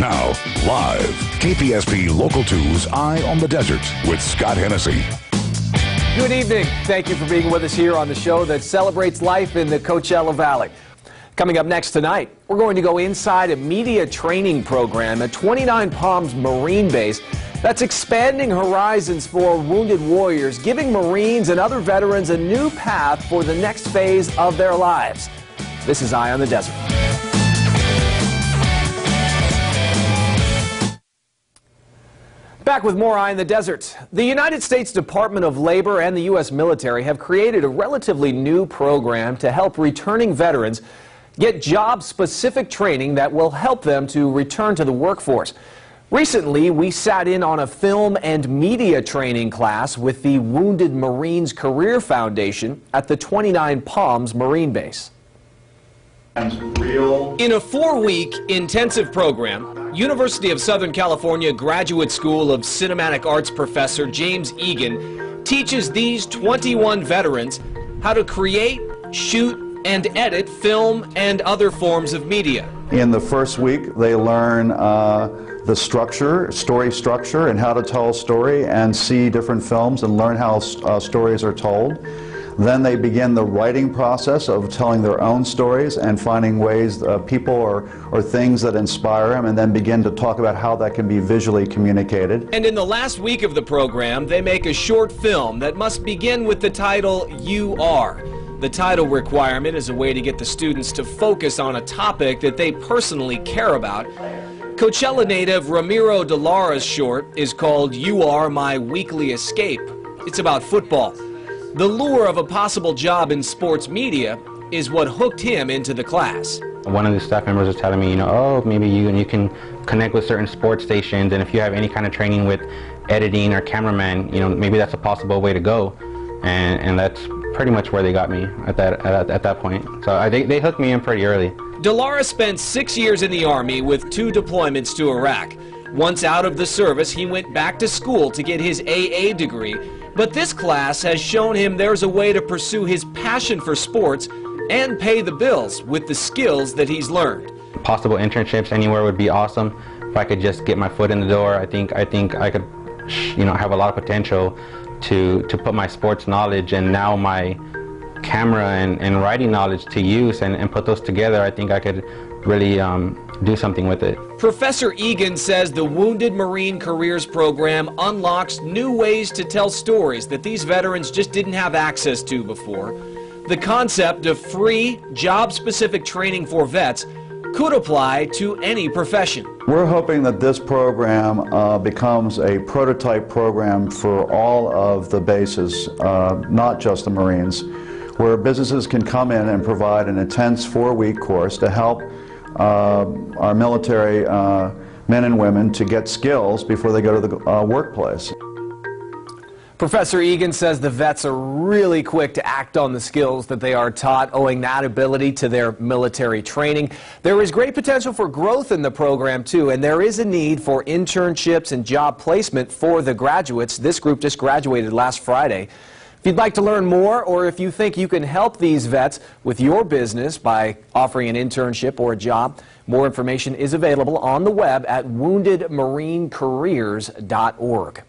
Now, live, KPSP Local 2's Eye on the Desert with Scott Hennessy. Good evening. Thank you for being with us here on the show that celebrates life in the Coachella Valley. Coming up next tonight, we're going to go inside a media training program at 29 Palms Marine Base that's expanding horizons for wounded warriors, giving Marines and other veterans a new path for the next phase of their lives. This is Eye on the Desert. Back with more Eye in the Desert. The United States Department of Labor and the U.S. military have created a relatively new program to help returning veterans get job-specific training that will help them to return to the workforce. Recently, we sat in on a film and media training class with the Wounded Marines Career Foundation at the 29 Palms Marine Base. In a 4-week intensive program, University of Southern California Graduate School of Cinematic Arts professor James Egan teaches these 21 veterans how to create, shoot, and edit film and other forms of media. In the first week, they learn the structure, story structure, and how to tell a story and see different films and learn how stories are told. Then they begin the writing process of telling their own stories and finding ways, people or things that inspire them, and then begin to talk about how that can be visually communicated. And in the last week of the program, they make a short film that must begin with the title, You Are. The title requirement is a way to get the students to focus on a topic that they personally care about. Coachella native Ramiro de Lara's short is called You Are My Weekly Escape. It's about football. The lure of a possible job in sports media is what hooked him into the class. One of the staff members was telling me, oh, maybe you can connect with certain sports stations, and if you have any kind of training with editing or cameraman, maybe that's a possible way to go. And that's pretty much where they got me at that point. So they hooked me in pretty early. DeLara spent 6 years in the Army with 2 deployments to Iraq. Once out of the service, he went back to school to get his AA degree. But this class has shown him there's a way to pursue his passion for sports and pay the bills with the skills that he's learned. Possible internships anywhere would be awesome. If I could just get my foot in the door, I think I could, have a lot of potential to put my sports knowledge and now my camera and writing knowledge to use and put those together. I think I could really do something with it. Professor Egan says the Wounded Marine Careers Program unlocks new ways to tell stories that these veterans just didn't have access to before. The concept of free, job-specific training for vets could apply to any profession. We're hoping that this program becomes a prototype program for all of the bases, not just the Marines, where businesses can come in and provide an intense 4-week course to help our military men and women to get skills before they go to the workplace. Professor Egan says the vets are really quick to act on the skills that they are taught, owing that ability to their military training. There is great potential for growth in the program, too, and there is a need for internships and job placement for the graduates. This group just graduated last Friday. If you'd like to learn more, or if you think you can help these vets with your business by offering an internship or a job, more information is available on the web at woundedmarinecareers.org.